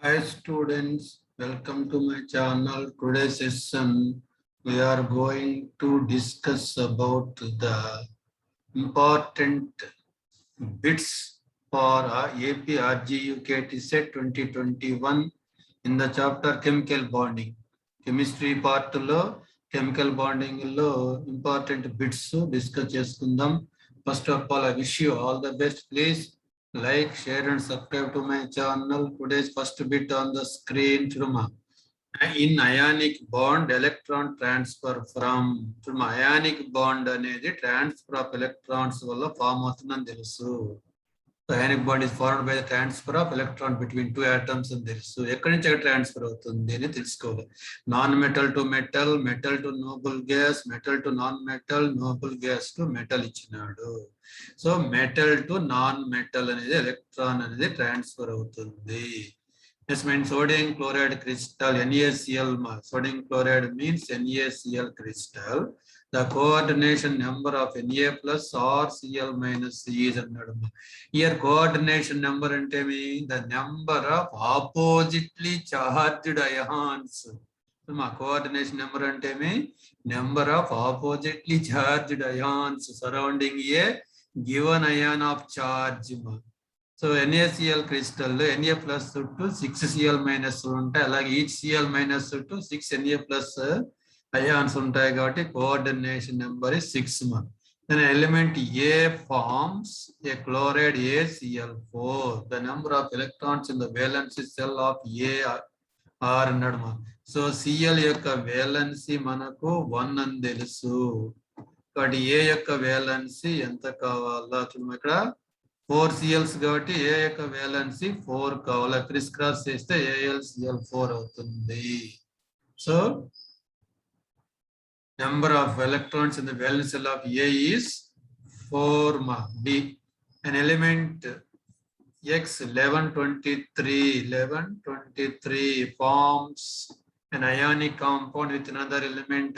Hi students, welcome to my channel. Today's session we are going to discuss about the important bits for AP RGU KT set 2021 in the chapter chemical bonding. Chemistry part lo chemical bonding lo important bits discuss cheskundam. First of all, I wish you all the best. Please like, share and subscribe to my channel. Today's first bit on the screen chuduma. In ionic bond electron transfer from chuduma ionic bond అనేది transfer of electrons వల్ల form అవుతుందని తెలుసు. Ionic bond is formed by the transfer of electron between two atoms అని తెలుసు. ఎక్కడి నుంచి transfer అవుతుంది అని తెలుసుకోవాలి. Non metal to metal, metal to noble gas, metal to non metal, noble gas to metal ఇచ్చినాడు. So metal to non metal అనేది electron అనేది ట్రాన్స్ఫర్ అవుతుంది. This means sodium chloride crystal, NaCl. Sodium chloride means NaCl crystal. The coordination number of Na plus or Cl minus C is another. Here coordination number and the number of oppositely charged ions. Coordination number and number of oppositely charged ions surrounding a given ion of charge. So NaCl crystal Na plus to 6Cl minus ఉంటాయి. అలాగే each Cl minus to 6 Na plus ions ఉంటాయి కాబట్టి coordination number is 6. Then element A forms a chloride ACl4. The number of electrons in the valence cell of A are అన్నాడు. So Cl యొక్క valency మనకు 1 అని తెలుసు. కాబట్టి A యొక్క valency ఎంత కావాలా చూడము ఇక్కడ 4 Cls కాబట్టి A యొక్క వేలెన్సీ 4 కావాలి. క్రిస్ క్రాస్ చేస్తే AlCl4 అవుతుంది. So number of electrons in the valence cell of A is 4. B. An element X1123 forms an ionic compound with another element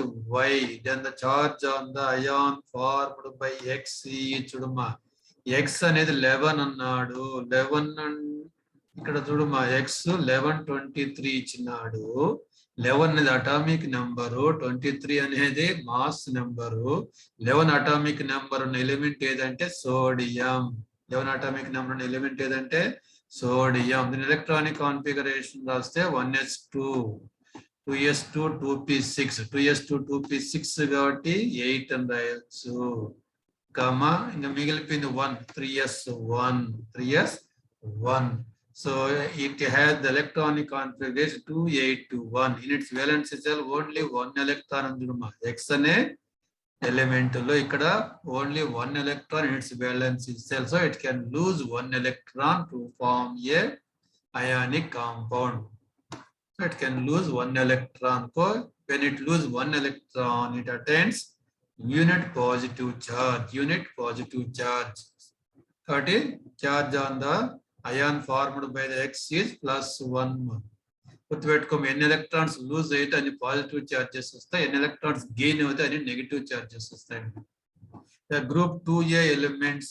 Y. Then the charge on the ion formed by X is chuduma. X అనేది 11 అన్నాడు. 11 ఇక్కడ చూడమా X 1123 ఇచ్చినాడు. 11 అనేది atomic number, 23 అనేది mass number. 11 atomic number ఉన్న element ఏదంటే sodium. 11 atomic number ఉన్న element ఏదంటే సోడియం. దీని ఎలక్ట్రానిక్ కాన్ఫిగరేషన్ రాస్తే 1s2 2s2 2p6 2s2 2p6 కాబట్టి 8 అని రాయొచ్చు. Gamma in the మిగిలిపోయింది 1 3s1. So it has the electronic configuration 281. In its valence cell only one electron ఉందిమా. X అనే ఎలిమెంట్ లో ఇక్కడ only one electron in its valence cell, so it can lose one electron to form a ionic compound. So it can lose one electron. So when it loses one electron, it attains unit positive charge. కాబట్టి charge on the ion formed by the X is +1. గుర్తుపెట్టుకోము, ఎన్ని electrons loose అయితే అన్ని positive charges వస్తాయి, ఎన్ని electrons gain అవుతాయి అన్ని negative charges వస్తాయి. The group 2A elements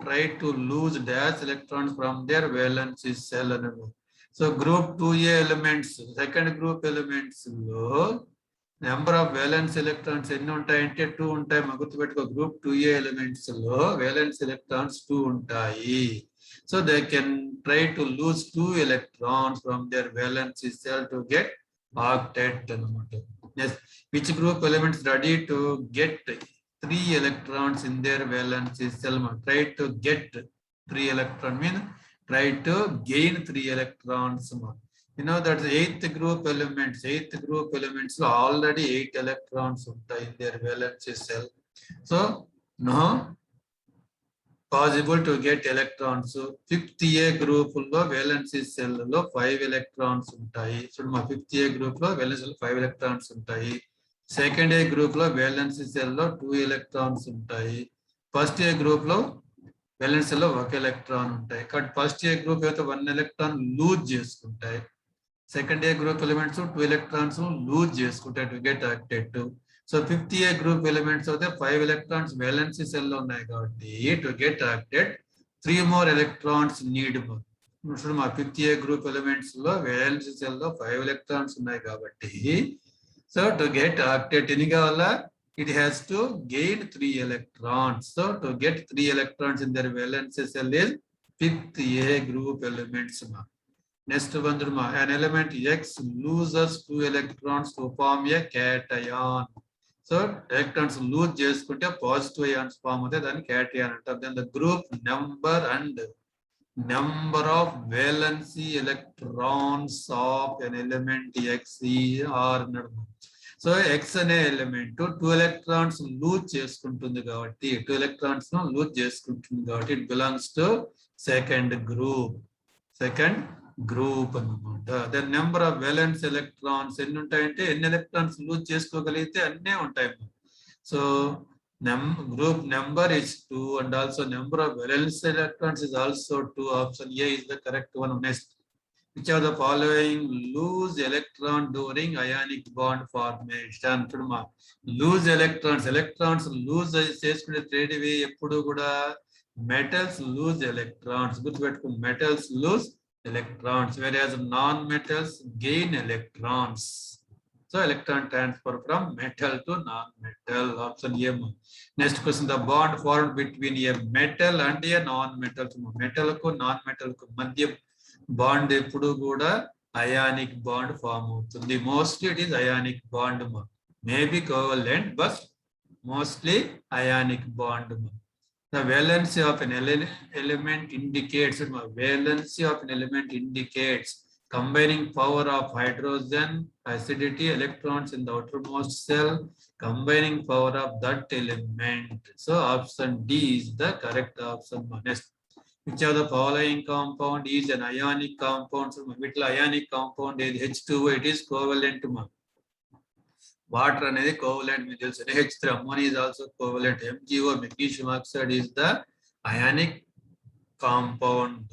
try to lose dash electrons from their valence cell. So group 2A elements, second group elements లో number of valence electrons ఎన్ని ఉంటాయంటే 2 ఉంటాయి. గుర్తుపెట్టుకో, గ్రూప్ 2A ఎలిమెంట్స్ లో valence electrons 2 ఉంటాయి. So they can try to lose 2 electrons from their valence cell to get octet అన్నమాట. Which group elements ready to get 3 electrons in their valence cell? Try to get 3 electrons mean try to gain 3 electrons. You know that the eighth group elements లో already 8 electrons ఉంటాయి in their valence cell. So no possible to get electrons. Fifth A group లో valence cell లో 5 electrons ఉంటాయి. So మా fifth A group లో valence cell 5 electrons ఉంటాయి. Second A group లో valence cell లో 2 electrons ఉంటాయి. First A group లో valence cell లో 1 electron ఉంటాయి. కాబట్టి first A group అయితే 1 electron lose చేసుకుంటాయి. Second A group elements 2 electrons lose చేసుకుంటాయి to get octet. So fifth A group elements అయితే 5 electrons valence cell లో ఉన్నాయి కాబట్టి to get octet 3 more electrons need. మా ఫిఫ్త్ ఏ గ్రూప్ ఎలిమెంట్స్ లో valence shell లో 5 ఎలక్ట్రాన్స్ ఉన్నాయి కాబట్టి సో టు గెట్ ఆక్టేట్ ఎన్ని కావాలా it has to gain 3 electrons. So to get 3 electrons in their valence cell is fifth A group elements. Next one, an element X loses 2 electrons to form a cation. So electrons lose చేసుకుంటే positive ions form అవుతాయి దాన్ని cation అంటారు. Then the group number and number of valency electrons of an element X are so X అనే element 2 electrons lose చేసుకుంటుంది కాబట్టి 2 electrons lose చేసుకుంటుంది కాబట్టి it belongs to second group అన్నమాట. The number of valence electrons ఎన్ని ఉంటాయంటే ఎన్ని electrons lose చేసుకోగలిగితే అన్నే ఉంటాయి. So group number is 2 and also number of valence electrons is also 2. Option A is the correct one. Next, which of the following lose electron during ionic bond formation? Lose electrons lose చేసుకునే trade ఎప్పుడు కూడా metals lose electrons. గుర్తుపెట్టుకో metals lose electrons whereas non-metals gain electrons. So electron transfer from metal to non-metal. Option A. Next question, the bond formed between a metal and a non-metal. Metal ko non-metal ko madhya bond ఎప్పుడు కూడా ionic bond form అవుతుంది. Mostly it is ionic bond. Maybe covalent but mostly ionic bond. The valency of an element indicates combining power of hydrogen, acidity, electrons in the outermost cell, combining power of that element. So option D is the correct option. Next, which of the following compound is an ionic compound? So ionic compound is H2O. It is covalent. Water అనేది covalent మీకు తెలుసు. H3 ammonia is also covalent. MgO magnesium oxide is the ionic compound.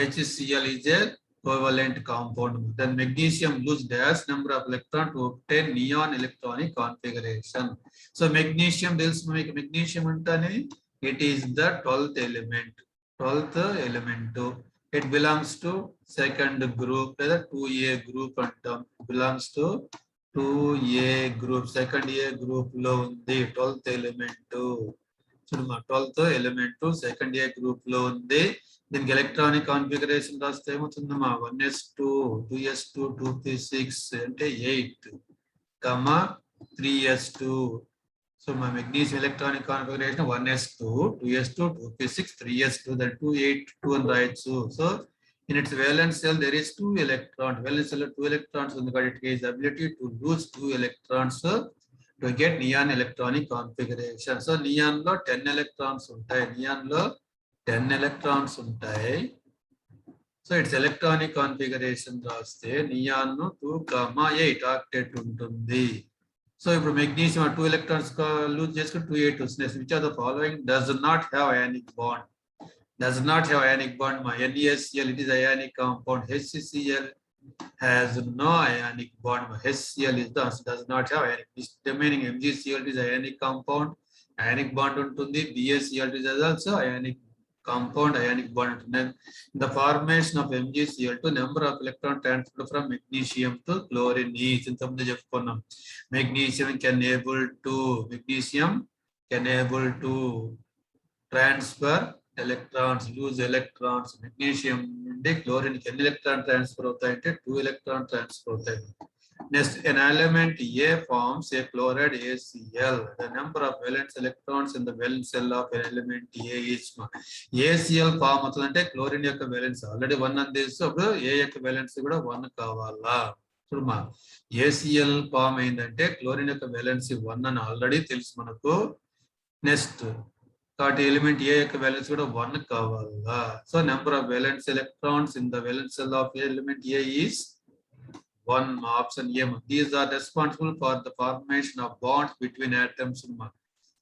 HCl is a covalent compound. Then magnesium lose dash number of electron to obtain neon electronic configuration. So magnesium tells మీకు magnesium అంటానే it is the 12th element. It belongs to second group లేదా 2A group అంటాం. Belongs to 2A group. Second A group లో ఉంది 12th element. చూడమ్మా 12th element second A group లో ఉంది. దీనికి ఎలక్ట్రానిక్ కాన్ఫిగరేషన్ రాస్తే ఏమవుతుందమ్మా 1s2 2s2 2p6 అంటే 8 3s2. సో మా magnesium electronic configuration 1s2 2s2 2p6 3s2 then 2 8 2 అని రాయొచ్చు. So in its valence cell there is 2 electrons. Valence cell 2 electrons ఉంది కాబట్టి it has ability to lose 2 electrons to get neon electronic configuration. So neon లో 10 electrons ఉంటాయి. So it's electronic configuration రాస్తే neon 2,8 octet ఉంటుంది. So ఇప్పుడు magnesium 2 electrons lose చేసుకుని 2 8 వస్తున్నాయి. Which are the following does not have ionic bond? మా NaCl it is ionic compound. HCl has no ionic bond. HCl is does not have ionic. Remaining MgCl is ionic compound. Ionic bond ఉంటుంది. BaCl is also ionic compound, ionic bond ఉంటుంది. The formation of MgCl2 number of electron transferred from magnesium to chlorine is ఇంతకుముందు చెప్పుకున్నాం. Magnesium can able to transfer electrons, lose electrons. Magnesium నుండి chlorine కి ఎన్ని electron transfer అవుతాయంటే 2 electron transfer అవుతాయి. Next, an element A forms a chloride ACl. The number of valence electrons in the valence cell of an element A is ACl form అవుతుందంటే chlorine యొక్క valence already 1 అని తెలుసు. అప్పుడు A యొక్క valence కూడా 1 కావాలా? చూడమ్మా ACl ఫామ్ అయిందంటే క్లోరిన్ యొక్క valence 1 అని ఆల్రెడీ తెలుసు మనకు. నెక్స్ట్ కాబట్టి ఎలిమెంట్ A యొక్క valence కూడా 1 కావాలా? So number of valence electrons in the valence cell of element A is 1. Option A. These are responsible for the formation of bonds between atoms.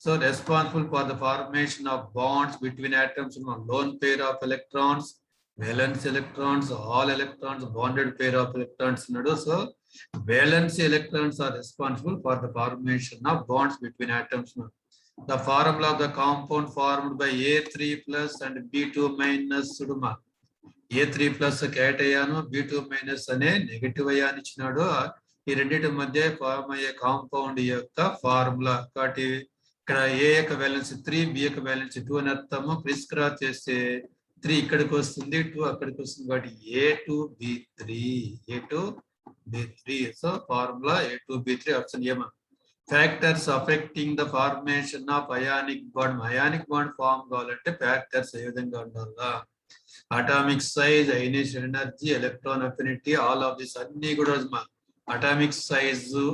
So responsible for the formation of bonds between atoms. Lone pair of electrons, valence electrons, all electrons, bonded pair of electrons. So valence electrons are responsible for the formation of bonds between atoms. The formula of the compound formed by A3 plus and B2 minus. A3 plus cation B2 minus అనే negative ion ఇచ్చినాడు. ఈ రెండింటి మధ్య form అయ్యే compound యొక్క formula కాబట్టి ఇక్కడ A యొక్క వ్యాలెన్స్ 3, B యొక్క వ్యాలెన్స్ 2 అని అర్థము. క్రిస్ క్రాస్ చేస్తే 3 ఇక్కడికి వస్తుంది, 2 అక్కడికి వస్తుంది కాబట్టి A2B3 so formula A2B3 option ఏమా. Factors affecting the formation of ionic bond form కావాలంటే ఫ్యాక్టర్స్ ఏ విధంగా ఉండాలా. Atomic size, ionization energy, electron affinity, all of this అన్ని కూడా atomic size,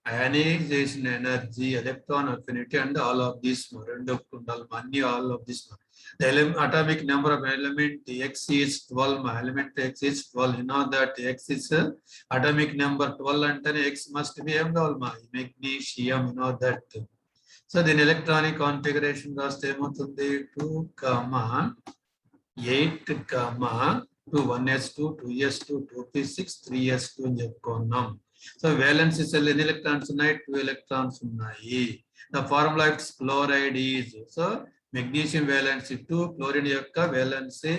ionization energy, electron affinity and all of this రెండు ఉండాలి అన్ని all of this. Atomic number of element X is 12. Element X is 12. You know that X is atomic number 12 and X must be M. Magnesium, you know that. So then electronic configuration was 2, 8, 2, 1s2, 2s2, 2p6, 3s2 అని చెప్పుకున్నాం. So valence cell ఎన్ని electrons ఉన్నాయి? 2 electrons ఉన్నాయి. The formula of chloride is, so magnesium valency 2, chlorine యొక్క valency,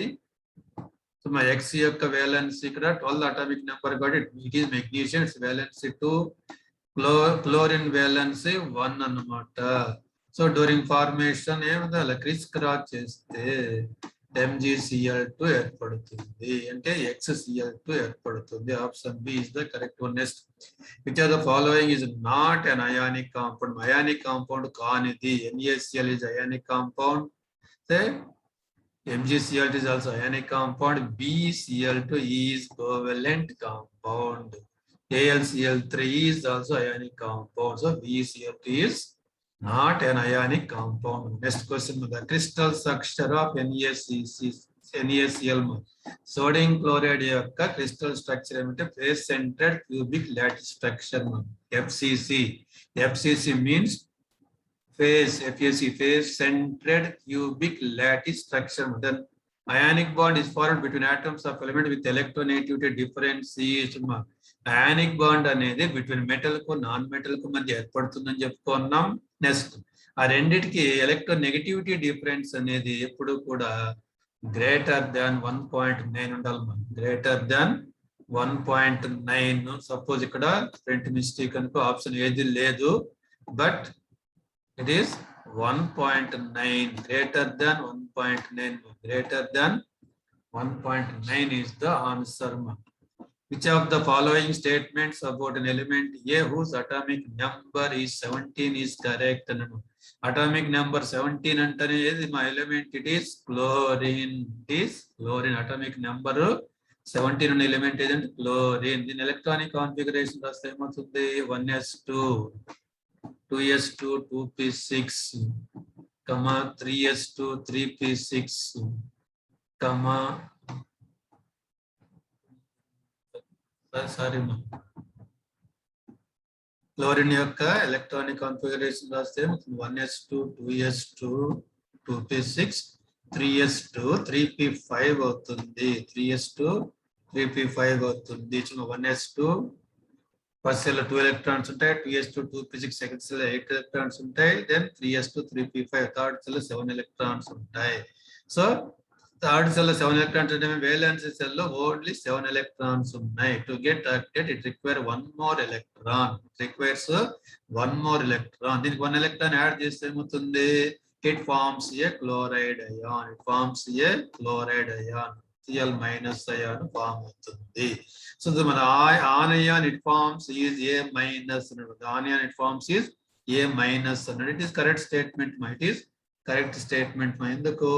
so my X యొక్క valency ఇక్కడ 12 atomic number got it is magnesium, its valency 2, chlorine valency 1 అన్నమాట. So during formation ఏమన్నా అలా criss cross చేస్తే MgCl2 ఏర్పడుతుంది అంటే XCl2 ఏర్పడుతుంది. Option B is the correct one. Next, which are the following is not an ionic compound. ionic compound కానిది. NaCl is ionic compound. Say MgCl2 is also ionic compound. BCl2 is covalent compound. AlCl3 is also ionic compound. So BCl2 is not an ionic compound. Next question, the crystal structure of NaCl. Sodium chloride యొక్క crystal structure ఏమంటే face centered cubic lattice structure FCC. FCC means face centered cubic lattice structure. Then ionic bond is formed between atoms of element with electronegativity differentiation. Ionic bond అనేది between metal కు non metal కు మధ్య ఏర్పడుతుందని చెప్పుకున్నాం. Next, ఆ రెండిటికి electronegativity difference అనేది ఎప్పుడు కూడా గ్రేటర్ దాన్ 1.9 ఉండాలి. Greater than 1.9. సపోజ్ ఇక్కడ ప్రింట్ మిస్టేక్ అనుకో, ఆప్షన్ ఏది లేదు, but it is 1.9. Greater than 1.9. Greater than 1.9 is the answer. Which of the following statements about an element A whose atomic number is 17 is correct? Atomic number 17 antane edi my element, it is chlorine. It is chlorine. Atomic number 17 ఉన్న element ఏదంటే chlorine. దీని electronic configuration రాస్తే ఏమవుతుంది? 1s2, 2s2, 2p6, 3s2, 3p6, chlorine యొక్క electronic configuration రాస్తే 1s2, 2s2, 2p6, 3s2, 3p5 అవుతుంది. 3s2, 3p5 అవుతుంది. 1s2 first cell 2 electrons ఉంటాయి. 2s2, 2p6 second shell 8 electrons ఉంటాయి. Then 3s2, 3p5 third shell 7 electrons ఉంటాయి. So third shell 7 electrons అంటే valence shell లో only 7 electrons ఉన్నాయి. To get octet it require 1 more electron. Requires 1 more electron. దీనికి 1 electron add చేస్తే ఏమవుతుంది? It forms a chloride ion. It forms a chloride ion. Cl minus ion form అవుతుంది. So మన anion it forms is A minus అన్నాడు. Anion it forms is A minus అన్నాడు. It is correct statement. It is correct statement. ఎందుకు?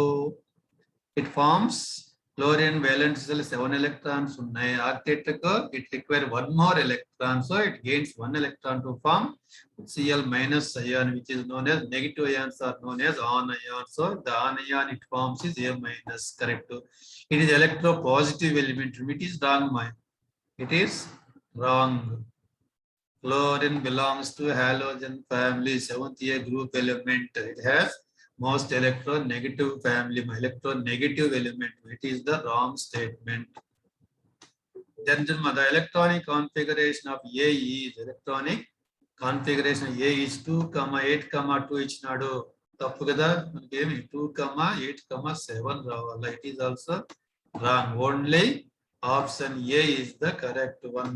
It forms chlorine valence cell 7 electrons ఉన్నాయి. Octet కు it require 1 more electron, so it gains 1 electron to form Cl minus ion, which is known as negative ions are known as anion. So the anion it forms is A minus. Correct. It is electropositive element. It is wrong. It is wrong. Chlorine belongs to halogen family, 7th A group element. It has most electronegative family, electronegative element. It is the wrong statement. Then the electronic configuration of A is electronic configuration A is 2, 8, 2 ఇచ్చినాడు. తప్పు కదా? మనకి ఏమి 2, 8, 7 రావాలి. It is also wrong. Only option A is the correct one.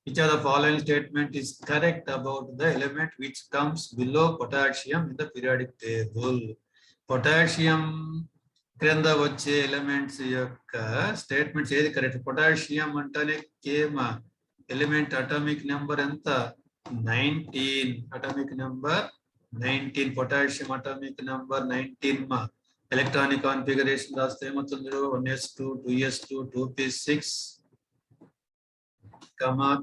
Which of the following statement is correct about the element which comes below potassium in the periodic table? Potassium క్రింద వచ్చే elements యొక్క statements ఏది correct? Potassium అంటేనే కేమ element atomic number ఎంత? 19. Atomic number 19. Potassium atomic number 19 మా electronic configuration రాస్తే ఏమవుతుంది? 1s2 2s2 2p6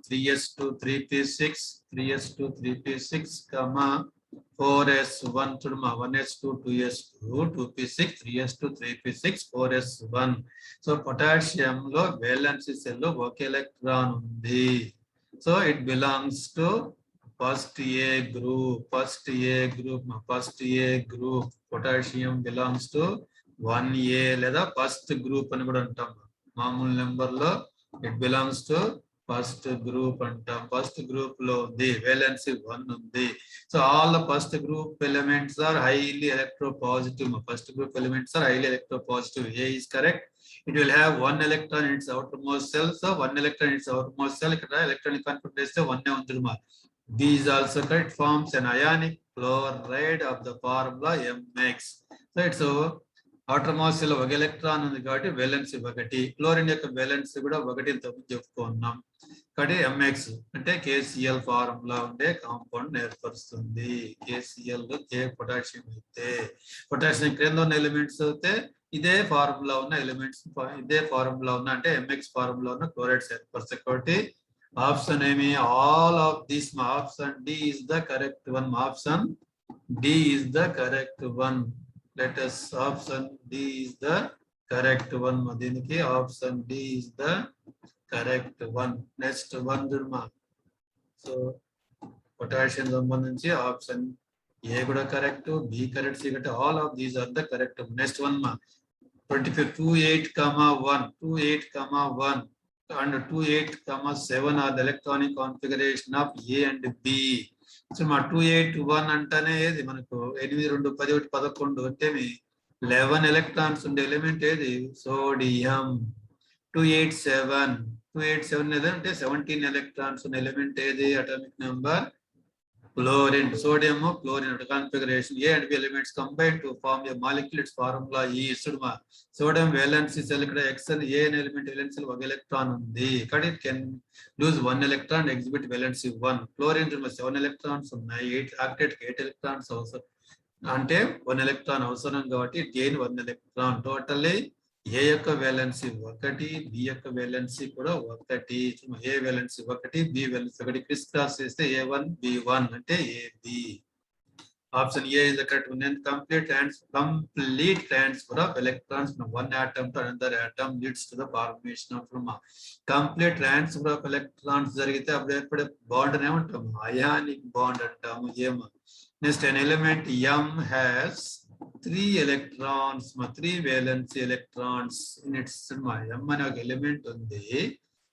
3s2 3p6 3s2 3p6 4s1 చూడమా 1s2 2s2 2p6 3s2 3p6 4s1. So potassium లో వేలెన్సీ సెల్ లో ఒక electron ఉంది. So it belongs to first A group. First A group potassium belongs to 1A లేదా first group అని కూడా అంటాం. మామూలు number లో it belongs to first group అంటాం. ఫస్ట్ గ్రూప్ లో ఉంది, వేలెన్సీ 1 ఉంది. So all the first group elements are highly electropositive. First group elements are highly electropositive. A is correct. It will have 1 electron in its outermost cell. So 1 electron in its outermost cell. ఇక్కడ electronic configuration 1 ఉంది. B is also correct. Forms an ionic chloride of the formula MX. So it's outermost cell ఒక electron ఉంది కాబట్టి valency 1. Chlorine యొక్క valency కూడా 1 తప్పని చెప్పుకున్నాం కాబట్టి MX అంటే KCl ఫార్ములా ఉండే కాంపౌండ్ ఏర్పరుస్తుంది. KCl లో K పొటాషియం అయితే, పొటాషియం క్రింద ఉన్న ఎలిమెంట్స్ అయితే ఇదే ఫార్ములా ఉన్న ఎలిమెంట్స్ ఇదే ఫార్ములా ఉన్న అంటే MX ఫార్ములా ఉన్న క్లోరైడ్స్ ఏర్పరుస్తాయి. కాబట్టి ఆప్షన్ ఏమి? All of this. Option D is the correct one. Option D is the correct one. Let us option D is the correct one. దీనికి option D is the correct one. Next one చూడమా. So potassium సంబంధించి option A కూడా correct, B correct, C correct. All of these are the correct. Next one మా 25 28,1 28,1 and 28,7 are the electronic configuration of A and B. So మా 281 అంటేనే ఏది మనకు 8 2 10 11 అంటే 11 electrons ఉండే ఎలిమెంట్ ఏది? సోడియం. 287 ఏదంటే 17 ఎలక్ట్రాన్స్ ఉన్న ఎలిమెంట్ ఏది? Atomic number chlorine. Sodium chlorine configuration. A and B elements combine to form a molecule. Its formula is sodium valency cell ikkada X and A element valency cell 1 electron undi. It can lose 1 electron, exhibit valency 1. Chlorine 7 electrons unnai. 8 octet 8 electrons also ante 1 electron avasaram kabatti it gain 1 electron. Totally A యొక్క valency 1, B యొక్క valency కూడా 1. A valency 1, B valency 1. Criss cross చేస్తే A1 B1 అంటే AB. Option A is the correct one. And complete transfer of electrons from one atom to another atom leads to the formation of complete transfer of electrons జరిగితే అప్పుడు ఏర్పడే bond ఏమంటాము? Ionic bond అంటాము. Next, an element M has 3 electrons, 3 valency electrons in its M అనే ఒక element ఉంది.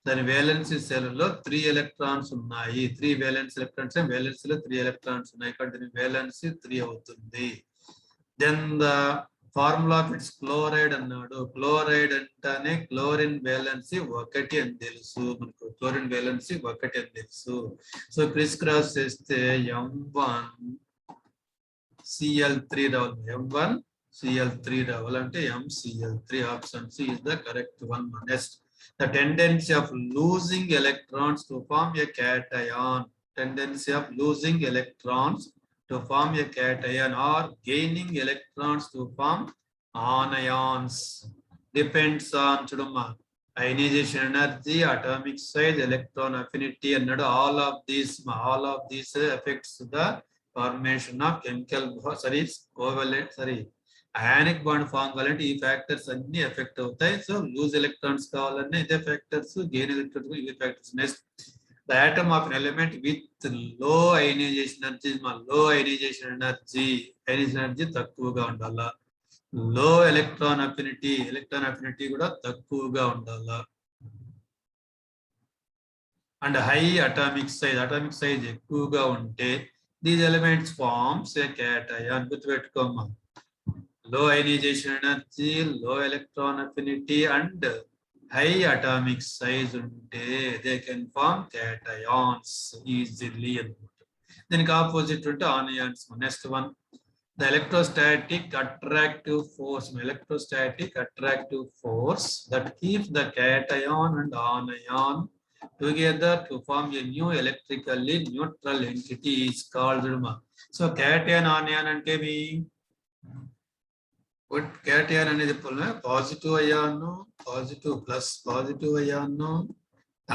దాని valency cell లో 3 ఎలక్ట్రాన్స్ ఉన్నాయి. 3 వేలెన్స్ ఎలక్ట్రాన్స్, వేలెన్సీలో 3 ఎలక్ట్రాన్స్ ఉన్నాయి కాబట్టి దీని వేలెన్సీ 3 అవుతుంది. Then the formula of its chloride అన్నాడు. క్లోరైడ్ అంటేనే క్లోరిన్ వేలెన్సీ 1 అని తెలుసు మనకు. క్లోరిన్ వేలెన్సీ 1 అని తెలుసు. సో క్రిస్ క్రాస్ చేస్తే M1 Cl3 రావాలి. M1 Cl3 రావాలంటే MCl3. Option C is the correct one. Next, the tendency of losing electrons to form a cation. Tendency of losing electrons to form a cation or gaining electrons to form anions depends on chudumma ionization energy, atomic size, electron affinity and all of these affects the formation of chemical covalent ionic bond form కావాలంటే ఈ factors అన్ని effect అవుతాయి. So loose electrons కావాలన్నా ఇదే factors, gain electrons ఇదే factors. Next, the atom of an element with లో ionisation energy తక్కువగా ఉండాలా. లో ఎలక్ట్రాన్ అఫినిటీ కూడా తక్కువగా ఉండాలా. అండ్ హై అటామిక్ సైజ్ ఎక్కువగా ఉంటే these elements forms a cation. గుర్తుపెట్టుకోమ్మా, low ionization energy, low electron affinity, and high atomic size unte they can form cations easily. Then opposite unte anions. Next one, the electrostatic attractive force. Electrostatic attractive force that keeps the cation and anion together to form a new electrically neutral entity is called. So cation anion ante me what cation అనేది positive ion, positive plus positive ion,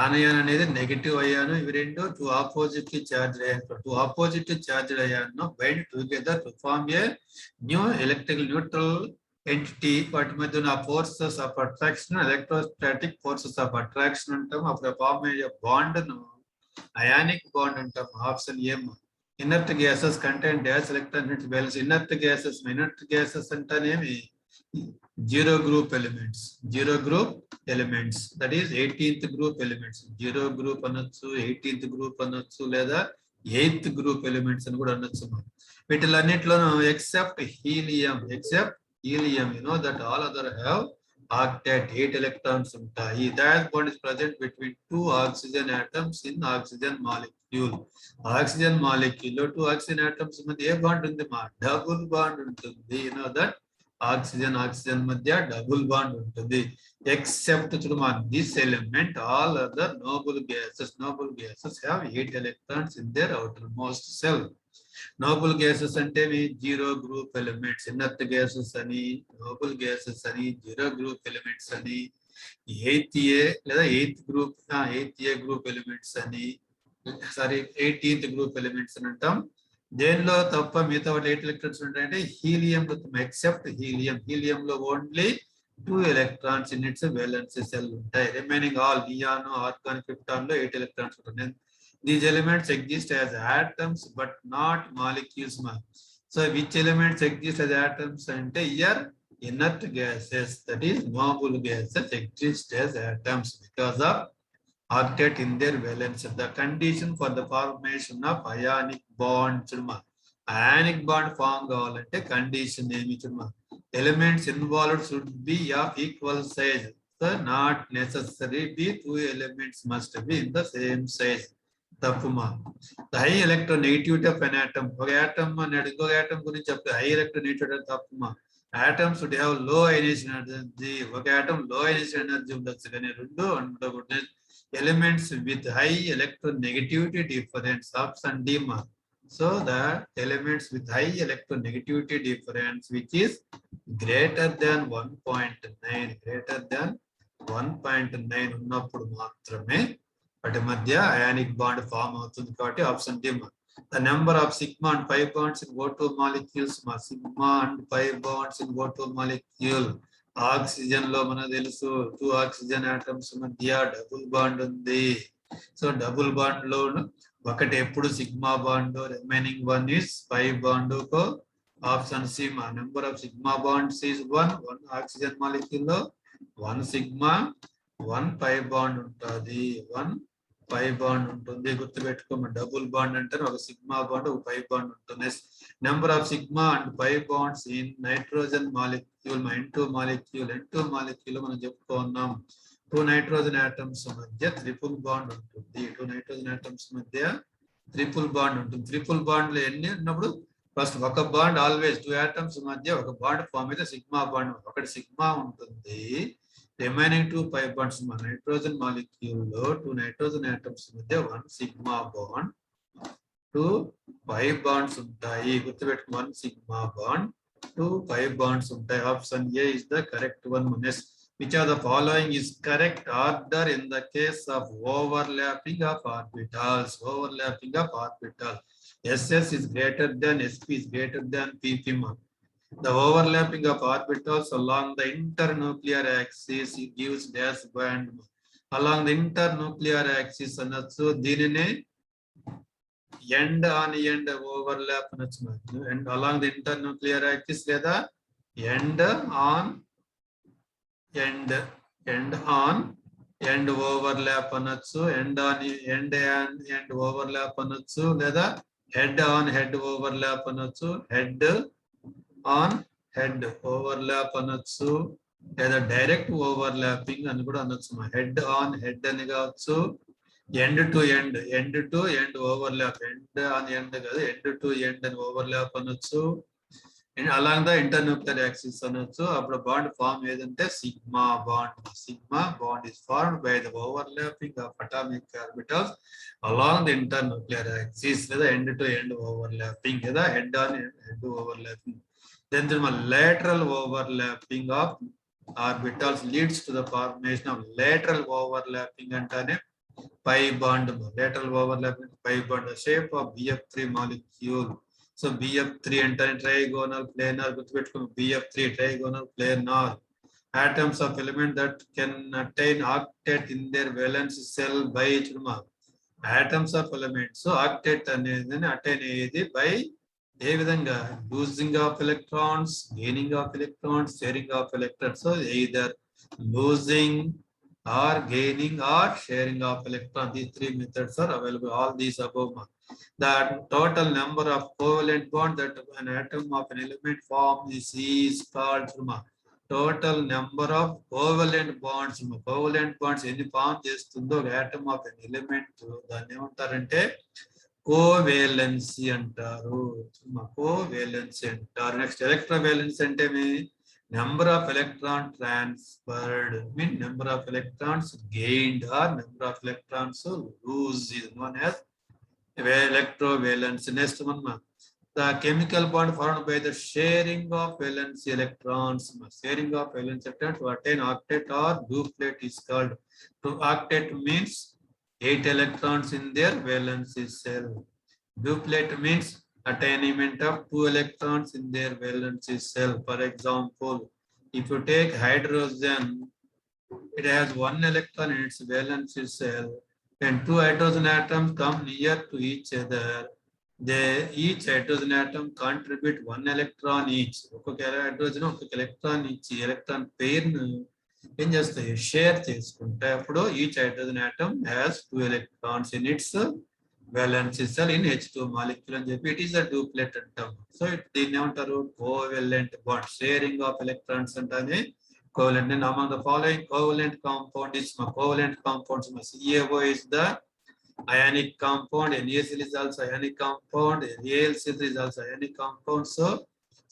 anion అనేది negative ion. ఇవి రెండు two oppositely charged ion. Two oppositely charged ion bind together to form a new electrical neutral entity. వాటి మధ్య ఉన్న forces of attraction, electrostatic forces of attraction అంటాం. అప్పుడు form అయ్యే bond ను అయానిక్ బాండ్ అంటాం. ఆప్షన్ ఏం. Inert gases contain dash electron valence. Inert gases అంటేనేమి zero group elements. Zero group elements, that is 18th group elements. Zero group అనొచ్చు, 18th group అనొచ్చు, లేదా 8th group elements అని కూడా అనొచ్చు. వీటిలన్నిటిలోనూ except helium, you know that all other have octet, 8 electrons ఉంటాయి. Dash bond is present between two oxygen atoms in oxygen molecule. Oxygen molecule లో two oxygen atoms మధ్య ఏ bond ఉంది మా? డబుల్ బాండ్ ఉంటుంది. You know that oxygen మధ్య double bond ఉంటుంది. Except చూడమా this element, all other noble gases have 8 electrons in their outermost shell. Noble gases అంటే zero group elements. Inert gases అని, noble gases అని, zero group elements అని, eight A లేదా eight A group elements అని, sorry 18th group elements అని అంటాం. దేనిలో తప్ప మిగతా 8 ఎలక్ట్రాన్స్ ఉంటాయంటే హీలియం, ఎక్సెప్ట్ హీలియం. హీలియంలో only 2 electrons in its valence cell ఉంటాయి. Remaining all neon, argon, krypton లో 8 electrons ఉంటాయి. These elements exist as atoms but not molecules. So which elements exist as atoms? And here inert gases, that is noble gases, exist as atoms because of octet in their valence. The condition for the formation of ionic bond, ionic bond form kavalante condition emi chudma, elements involved should be of equal size. So not necessary be two elements must be in the same size. తప్పుమా. The high electronegativity of an atom. ఒక atom అన్నాడు, ఇంకొక atom గురించి చెప్తే high electronegativity తప్పుమా. Atoms should have low ionization energy. ఒక atom low ionization energy ఉండొచ్చు కానీ రెండు ఉండకూడదు. Elements with high electronegativity difference, option D ma. So the elements with high electronegativity difference which is greater than 1.9 ఉన్నప్పుడు మాత్రమే వాటి మధ్య ionic bond form అవుతుంది. కాబట్టి option D. The number of sigma and pi bonds in O2 molecules, sigma and pi bonds in O2 molecule. Oxygen లో మనకు తెలుసు 2 oxygen atoms మధ్య డబుల్ బాండ్ ఉంది. సో డబుల్ బాండ్ లో ఒకటి ఎప్పుడు sigma bond, remaining one is pi bond. Option C మా. Number of sigma bonds is 1 oxygen molecule లో 1 సిగ్మా 1 పై బాండ్ ఉంటుంది. 1 పై బాండ్ ఉంటుంది. గుర్తుపెట్టుకోమని, డబుల్ బాండ్ అంటే ఒక సిగ్మా బాండ్ ఒక పై బాండ్ ఉంటుంది. Number of sigma and pi bonds in nitrogen molecule, N2 molecule మనం చెప్పుకున్నాం. 2 నైట్రోజన్ ఆటమ్స్ మధ్య ట్రిపుల్ బాండ్ ఉంటుంది. 2 నైట్రోజన్ ఆటమ్స్ మధ్య ట్రిపుల్ బాండ్ ఉంటుంది. ట్రిపుల్ బాండ్లు ఎన్ని ఉన్నప్పుడు ఫస్ట్ ఒక బాండ్ ఆల్వేస్ 2 ఆటమ్స్ మధ్య ఒక బాండ్ ఫామ్ అయితే సిగ్మా బాండ్, ఒకటి సిగ్మా ఉంటుంది. రిమైనింగ్ 2 పై బాండ్స్ మన నైట్రోజన్ మాలిక్యూల్ లో 2 నైట్రోజన్ ఆటమ్స్ మధ్య 1 సిగ్మా బాండ్, 2 పై బాండ్స్ ఉంటాయి. గుర్తుపెట్టుకు 1 సిగ్మా బాండ్ 2 పై బాండ్స్ ఉంటాయి. Option A is the correct one. Which of the following is correct order in the case of overlapping of orbitals? SS is greater than SP is greater than PP. The overlapping of orbitals along the internuclear axis gives dash band. Along the internuclear axis అనొచ్చు, దీనినే end on end overlap అనొచ్చు. And along the internuclear axis లేదా end on end overlap అనొచ్చు, end on end overlap అనొచ్చు, లేదా head on head overlap అనొచ్చు, head on head overlap అనొచ్చు, లేదా డైరెక్ట్ ఓవర్లాపింగ్ అని కూడా అనొచ్చు. హెడ్ ఆన్ హెడ్ అని కావచ్చు, end to end overlap, end on end కాదు, ఎండ్ టు ఎండ్ అని ఓవర్లాప్ అనొచ్చు. అలాంగ్ ద ఇంటర్న్యూక్లియర్ యాక్సిస్ అనొచ్చు. అప్పుడు బాండ్ ఫామ్ ఏదంటే sigma bond is formed by the overlapping of atomic orbitals along the internuclear axis, లేదా end to end overlapping, లేదా head on head overlapping. Then the lateral overlapping of orbitals leads to the formation of lateral overlapping antane pi bond. Lateral overlapping pi bond, the shape of BF3 molecule. So BF3 antane trigonal planar, BF3 trigonal planar. Atoms of element that can attain octet in their valence cell by atoms of elements. So octet అనేది attain అయ్యేది by ఏ విధంగా losing of electrons, gaining of electrons, sharing of electrons. So either losing or gaining or sharing of electron. These three methods are available. All these above. The total number of covalent bonds that an atom of an element forms is called total number of covalent bonds. Covalent bonds ఎన్ని form చేస్తుందో atom of an element దాన్ని ఏమంటారంటే కోవేలెన్సీ అంటారు. కోవేలెన్సీ అంటారు. Next electrovalency అంటే number of electron transferred, mean number of electrons gained or number of electrons lose is known as electrovalency. Next one, the chemical bond formed by the sharing of valency electrons. Sharing of valency electrons to attain octet or duplet is called. To octet means 8 electrons in their valency cell. Duplet means attainment of 2 electrons in their valency cell. For example, if you take hydrogen, it has 1 electron in its valency cell. When 2 hydrogen atoms come near to each other, each hydrogen atom contribute 1 electron each. ఒక్కొక్క hydrogen ఒక్కొక్క electron ఇచ్చి electron pair ను ఏం చేస్తాయి, share చేసుకుంటే అప్పుడు each hydrogen atom has 2 electrons in its valence cell in H2 molecule అని చెప్పి ఇట్ ఈస్ అ డూప్లెట్ అంటాం. సో దీన్ని ఏమంటారు, covalent bond. Sharing of electrons అంటే covalent. And among the following covalent compound is covalent compounds. CaO is the ionic compound, NaCl is also ionic compound, NaLCl is also ionic compound. So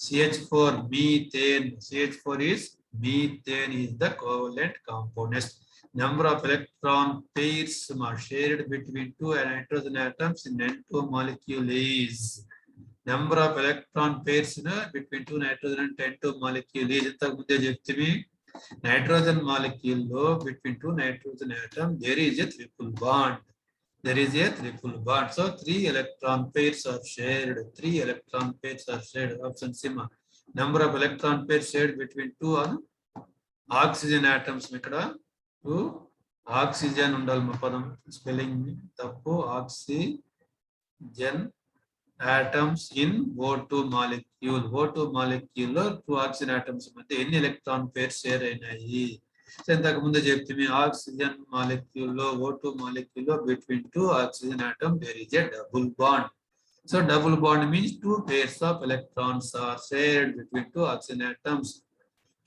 CH4 methane, CH4 is methane is the covalent compound. Next, number of electron pairs are shared between 2 nitrogen atoms in N2 molecule is. Number of electron pairs between 2 nitrogen and N2 molecule is. ఇంతకు ముందే చెప్తివి, nitrogen molecule లో between 2 nitrogen atom there is a triple bond. There is a triple bond. So 3 electron pairs are shared. 3 electron pairs are shared. Option C. Number of electron pairs shared between 2 oxygen atoms. ఇక్కడ 2 oxygen ఉండాలి. మా పదం spelling తప్పు. oxygen atoms in O2 molecule. O2 molecule లో 2 oxygen atoms మధ్య ఎన్ని electron pairs share అయినాయి. ఇంతకు ముందు చెప్తే ఆక్సిజన్ మాలిక్యూల్ లో O2 మాలిక్యూల్ లో between 2 oxygen atom there is a double bond. So double bond means 2 pairs of electrons are shared between 2 oxygen atoms.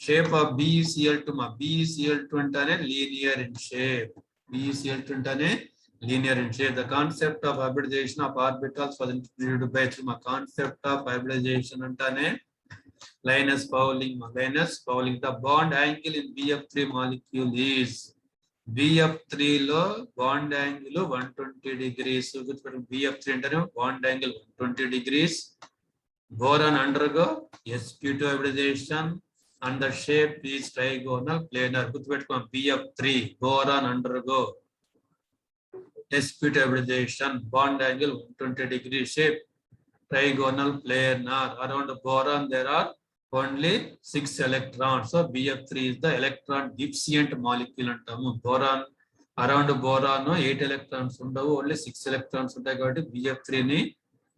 Shape of BeCl2. BeCl2 అంటేనే linear in shape. BeCl2 అంటేనే linear in shape. The concept of hybridization of orbitals was introduced by concept of hybridization అంటేనే Linus Pauling. The bond angle in BF3 molecule is BF3 లో bond angle 120 degrees. BF3 అంటే bond angle 120 degrees. Boron undergo sp2 hybridization and the shape is trigonal planar. BF3 boron undergo sp2 hybridization, bond angle 120 degrees, shape trigonal planar. Around boron there are only 6 electrons. So BF3 is the electron deficient molecule అంటాము. boron around boron 8 electrons ఉండవు, only 6 electrons ఉంటాయి కాబట్టి BF3 ని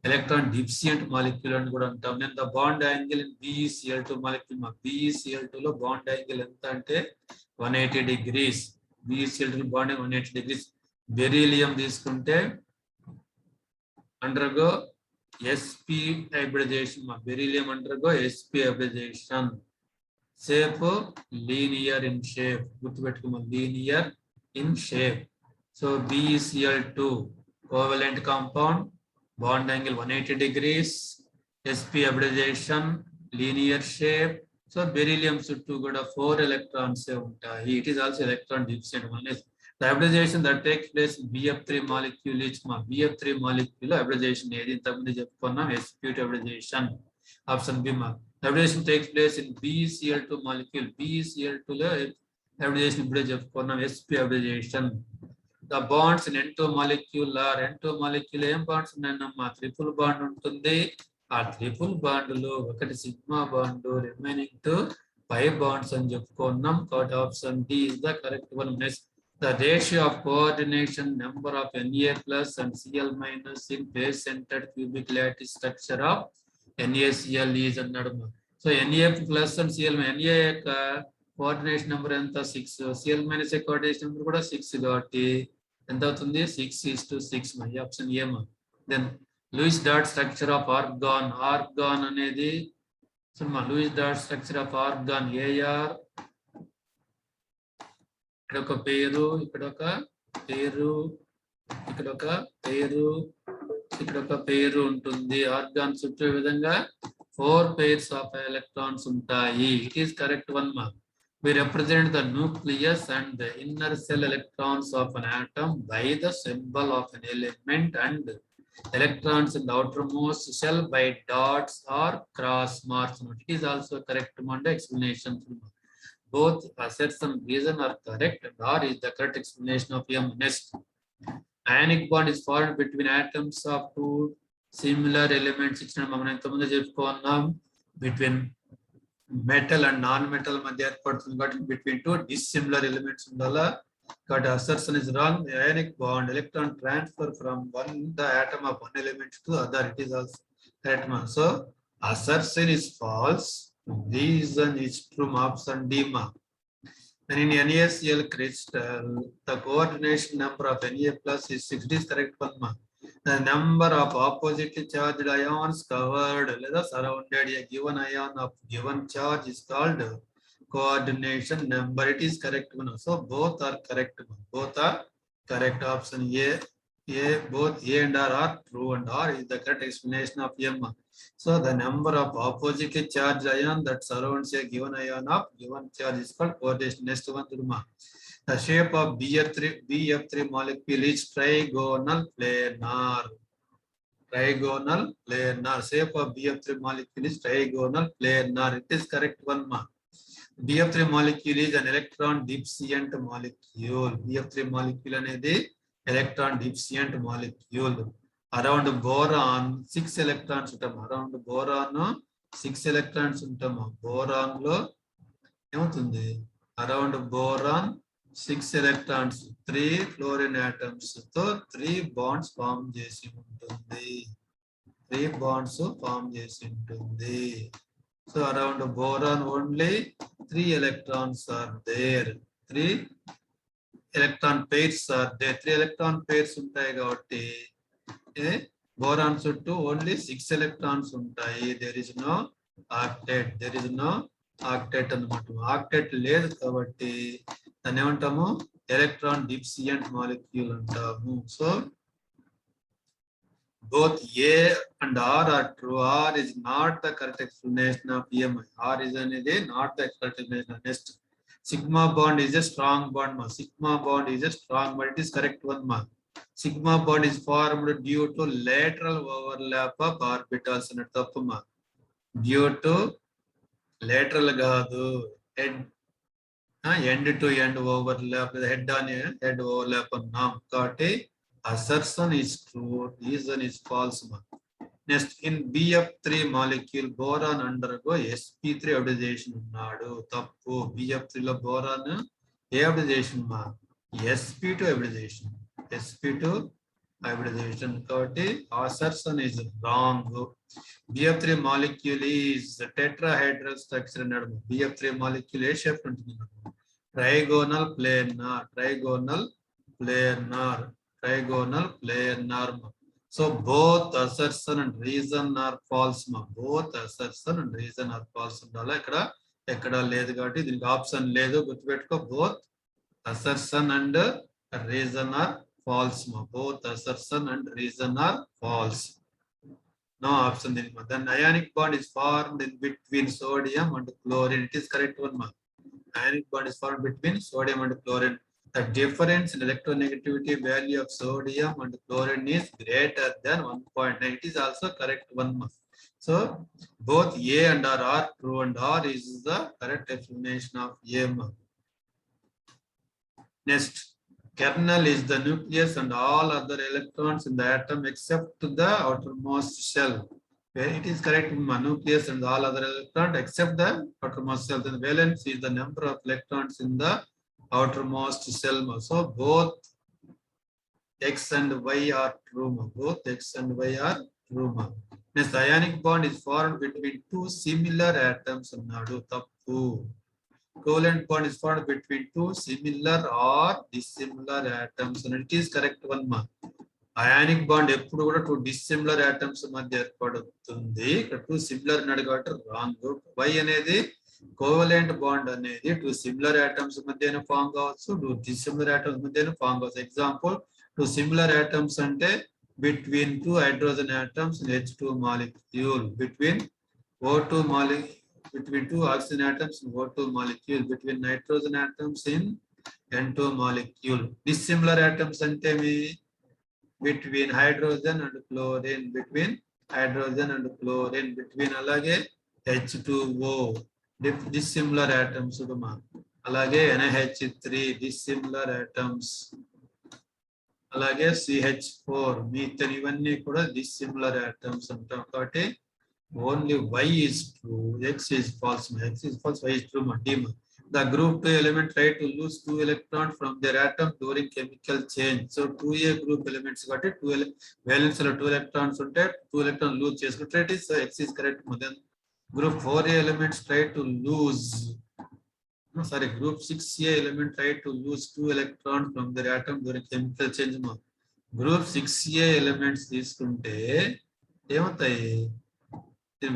electron deficient molecule అని కూడా అంటాం. నేను the bond angle in BeCl2 molecule, BeCl2 లో bond angle ఎంత అంటే 180 degrees. BeCl2 bond angle 180 degrees. Beryllium తీసుకుంటే undergo sp hybridization beryllium undergo sp hybridization. Shape linear in shape, linear in shape. So BeCl2 covalent compound, bond angle 180 degrees, sp hybridization, linear shape. So beryllium చుట్టూ కూడా 4 electrons ఉంటాయి. It is also electron deficient. One is the hybridization that takes place in BF3 molecule is BF3 molecule hybridization ఏది ఇంతకుముందు చెప్పుకున్నాం sp2 hybridization. Option B hybridization takes place in BeCl2 molecule. BeCl2 లో hybridization ఇప్పుడే చెప్పుకున్నాం sp hybridization. The bonds in N2 molecule are N2 molecule ఏం bonds ఉన్నాయన్నమ్మా triple bond ఉంటుంది. ఆ ట్రిపుల్ బాండ్ లో ఒకటి sigma bond remaining two 5 bonds అని చెప్పుకున్నాం. కాబట్టి option D is the correct one. Next the ratio of coordination number of Na plus and Cl minus in base centered cubic lattice structure of NaCl is అన్నాడు. So Na plus and Cl Na యొక్క coordination number ఎంత 6, Cl minus coordination number కూడా 6 కాబట్టి ఎంత అవుతుంది 6:6 my option A. Then Lewis dot structure of argon. Argon అనేది Lewis dot structure of argon AR ఇక్కడ ఒక పేరు, ఇక్కడ ఒక పేరు, ఇక్కడ ఒక పేరు, ఇక్కడ ఒక పేరు ఉంటుంది. ఆర్గాన్ చుట్టూ ఈ విధంగా 4 pairs of electrons ఉంటాయి. It is correct one mark. We represent the nucleus and the inner cell electrons of an atom by the symbol of an element and electrons in the outermost shell by dots or cross marks. It is also correct explanation. Both assertion and reason are correct and R is the correct explanation of M. Next, ionic bond is formed between atoms of two similar elements. Between metal and non-metal between two dissimilar elements. But assertion is wrong. The ionic bond electron transfer from the atom of one element to other. It is also correct. So assertion is false. Reason is true. Option D. And in NaCl crystal, the coordination number of Na plus is 6. Is correct one. The number of oppositely charged ions covered, surrounded a given ion of given charge is called coordination number. It is correct one. So both are correct. Both are correct. Option A. Both A and R are true and R is the correct explanation of M. So the number of oppositely charged ion that surrounds a given ion of given charge is called coordination. Next one, the shape of BF3 molecule is trigonal planar. Trigonal planar. Shape of BF3 molecule is trigonal planar. It is correct one. BF3 molecule is an electron deficient molecule. BF3 molecule అనేది electron deficient molecule. Around boron 6 electrons ఉంటాము. Around boron 6 electrons ఉంటాము. Boron లో ఏమవుతుంది? Around boron 6 electrons, 3 fluorine atoms తో 3 bonds form చేసి ఉంటుంది. 3 bonds form చేసి ఉంటుంది. So around boron only 3 electrons are there. 3 electron pairs are there. 3 electron pairs ఉంటాయి కాబట్టి boron చుట్టూ only 6 electrons ఉంటాయి. There is no octet. There is no octet అన్నమాట. Octet లేదు కాబట్టి దాన్ని ఏమంటాము? ఎలక్ట్రాన్ డిఫిషియంట్ మాలిక్యూల్ అంటాము. So both A and R are true. R is not the correct explanation of EMI. R is not the correct explanation. Next, sigma bond is a strong bond. Sigma bond is a strong bond. It is correct one. Sigma bond is formed due to lateral overlap of orbitals. Due to lateral కాదు, end to end overlap, head on head overlap అన్నాం కాబట్టి assertion is true, reason is false. Next, in BF3 molecule boron undergo sp3 hybridization ఉన్నాడు. తప్పు. BF3 లో boron ఏ hybridization sp2 hybridization. sp2 hybridization కాబట్టి assertion is wrong. BF3 molecule is tetrahedral structure అన్నాడు. BF3 molecule ఏ shape ఉంటుంది? Trigonal planar. Trigonal planar. Trigonal planar. So both assertion and reason are false ma. Both assertion and reason are false undala ikkada ekkada ledhu kabatti deeniki option ledhu gurtupettuko. Both assertion and reason are false ma. Both assertion and reason are false. No option then ma. Then ionic bond is formed in between sodium and chlorine. It is correct one ma. Ionic bond is formed between sodium and chlorine. The difference in electronegativity value of sodium and chlorine is greater than 1.9. It is also correct one ma. So both A and R are true and R is the correct explanation of A ma. Next, kernel is the nucleus and all other electrons in the atom except the outermost shell. Where it is correct, nucleus and all other electrons except the outermost shell. Then valence is the number of electrons in the outermost shell. So both X and Y are true. Both X and Y are true. Next, ionic bond is formed between two similar atoms. Tappu. Covalent bond is formed between two similar or dissimilar atoms, and it is correct one ma. Ionic bond ఎప్పుడు కూడా two dissimilar atoms మధ్య ఏర్పడుతుంది. ఇక్కడ two similar అన్నాడు కాబట్టి wrong. Y అనేది covalent bond అనేది two similar atoms మధ్యన ఫామ్ కావచ్చు, two dissimilar atoms మధ్యన ఫామ్ కావచ్చు. ఎగ్జాంపుల్ two similar atoms అంటే between two hydrogen atoms in H2 molecule, between O2 molecule, between two oxygen atoms in O2 molecule, between nitrogen atoms in N2 molecule. Dissimilar atoms ante me between hydrogen and chlorine, between hydrogen and chlorine, between alage H2O, dissimilar atoms uduma, alage NH3 dissimilar atoms, alage CH4 methane ivanni kuda dissimilar atoms antam kabatti only Y is true, X is false. X is false, Y is true. The group 2 element try to lose 2 electrons from their atom during chemical change. So 2A group elements got it. Valence 2 electrons unte 2 electrons lose cheskunte. So X is correct. Then group 4A elements try to lose. No, sorry, group 6A element try to lose 2 electrons from their atom during chemical change. Group 6A elements తీసుకుంటే ఏమవుతాయి?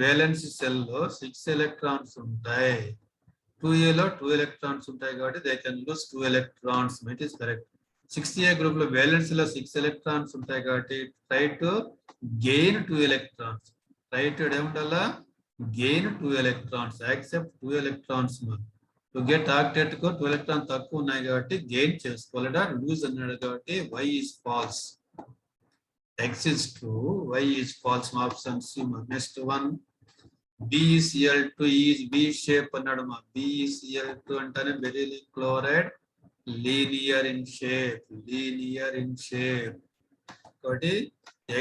Valence shell లో 6 electrons ఉంటాయి, 2A లో 2 electrons ఉంటాయి కాబట్టి they can lose 2 electrons. It is correct. 6A group లో valence లో 6 electrons ఉంటాయి కాబట్టి try to gain 2 electrons. Try to ఏముండాలా? Gain 2 electrons, accept 2 electrons. To get octet కు 2 ఎలక్ట్రాన్స్ తక్కువ ఉన్నాయి కాబట్టి గెయిన్ చేసుకోవాలట. లూజ్ అన్నాడు కాబట్టి Y is false. X is true, Y is false. Option C. Next one, BeCl2 is B shape అన్నాడు. BeCl2 అంటేనే beryllium chloride, linear in shape, linear in shape. కాబట్టి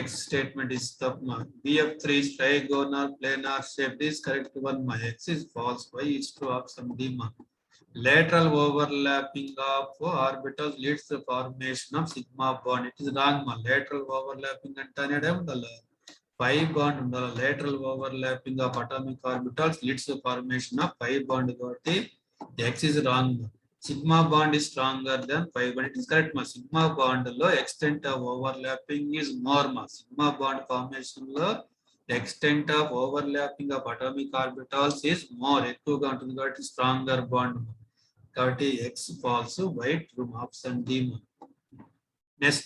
X statement is తప్పు. BF3 is trigonal planar shape. This correct one. X is false, Y is true. Option D. Lateral overlapping of orbitals leads to formation of sigma bond. It is wrong. Lateral overlapping అంటేనే ఉండాలి pi bond undala. Lateral overlapping of atomic orbitals leads to formation of pi bond కాబట్టి X is wrong. Sigma bond is stronger than pi bond. It is correct. Sigma bond lo extent of overlapping is more. Sigma bond formation lo extent of overlapping of atomic orbitals is more, ఎక్కువగా ఉంటుంది కాబట్టి stronger bond కాబట్టి X false, Y true. Option D. Next,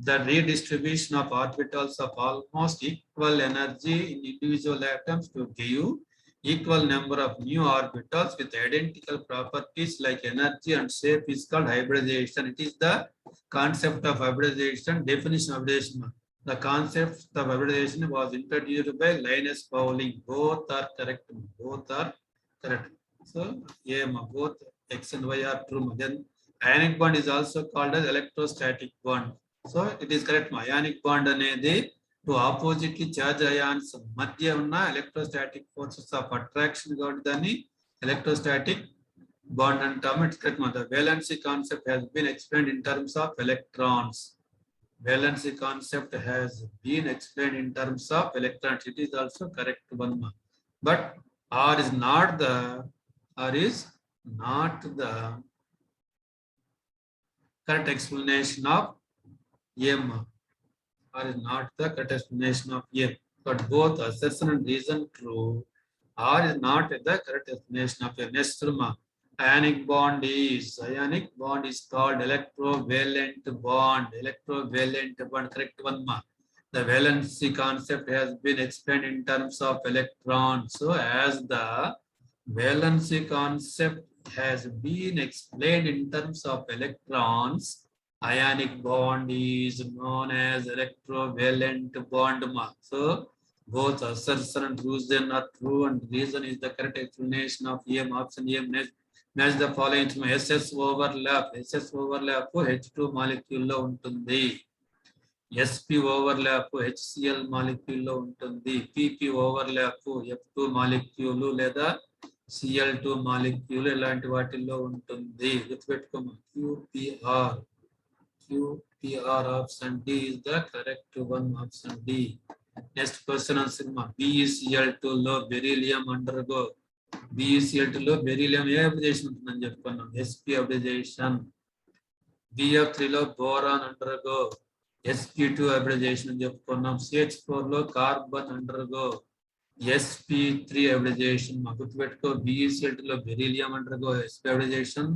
the redistribution of orbitals of almost equal energy in individual atoms to give equal number of new orbitals with identical properties like energy and shape is called hybridization. It is the concept of hybridization. Definition of hybridization. The concept of hybridization was introduced by Linus Pauling. Both are correct. Both are correct. So, both X and Y are true. Then ionic bond is also called as electrostatic bond. So it is correct. Ionic bond అనేది to oppositely charge ions మధ్య ఉన్న electrostatic forces of attraction కాబట్టి దాన్ని electrostatic bond అంటాము. It's correct. The valency concept has been explained in terms of electrons. Valency concept has been explained in terms of electrons. It is also correct one. But R is not the correct explanation of M. or is not the correct explanation of A. But both assertion and reason true, or is not the correct explanation of A. Next, ionic bond is called electrovalent bond. Electrovalent bond, correct one ma. The valency concept has been explained in terms of electrons. So as the valency concept has been explained in terms of electrons, ionic bond is known as electrovalent bond. So both assertion and reason are true, and reason is the correct explanation of EM. Option EM. Match the following. SS overlap. SS overlap H2 molecule లో ఉంటుంది. SP overlap HCl molecule లో ఉంటుంది. PP overlap F2 molecule లేదా Cl2 molecule ఇలాంటి వాటిల్లో ఉంటుంది. గుర్తుపెట్టుకోమా. QPR option D is the correct one. Option D. Next question answer ma. BeCl2 లో beryllium undergo. BeCl2 లో beryllium ఏ అబ్రిజేషన్ ఉంటుందని చెప్పుకున్నాం. SP అబ్రిజేషన్. BF3 లో boron undergo. SP2 అబ్రిజేషన్ అని చెప్పుకున్నాం. CH4 లో కార్బన్ అండర్గో. SP3 అబ్రిజేషన్ మా గుర్తుపెట్టుకో. BeCl2 లో beryllium undergo SP అబ్రిజేషన్.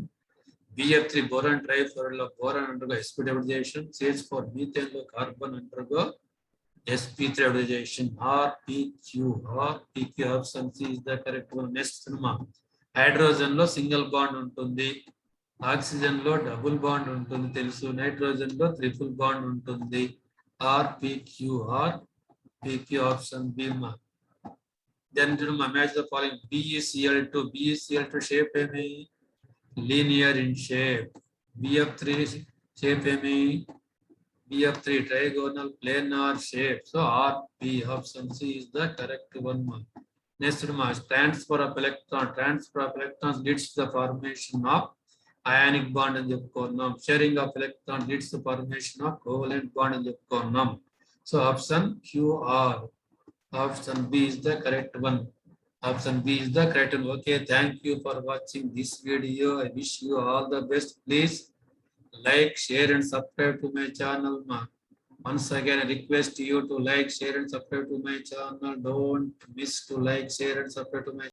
BF3 boron trifluoride లో boron undergo sp2 hybridization. CH4 methane లో carbon undergo sp3 hybridization. RPQ option C is the correct one. Next hydrogen లో single bond ఉంటుంది. Oxygen లో double bond ఉంటుంది తెలుసు. Nitrogen లో triple bond ఉంటుంది. RPQ option B ma. Then match the following. BeCl2 shape ఏమి? Linear in shape. BF3 shape BF3 trigonal planar shape. So RP option C is the correct one. Next transfer of electrons leads to the formation of ionic bond and చెప్పుకున్నాం. Sharing of electron leads to the formation of covalent bond and చెప్పుకున్నాం. So option QR. Option B is the correct one. Option B is the correct one. Okay, thank you for watching this video. I wish you all the best. Please like, share and subscribe to my channel. Once again, I request you to like, share and subscribe to my channel. Don't miss to like, share and subscribe to my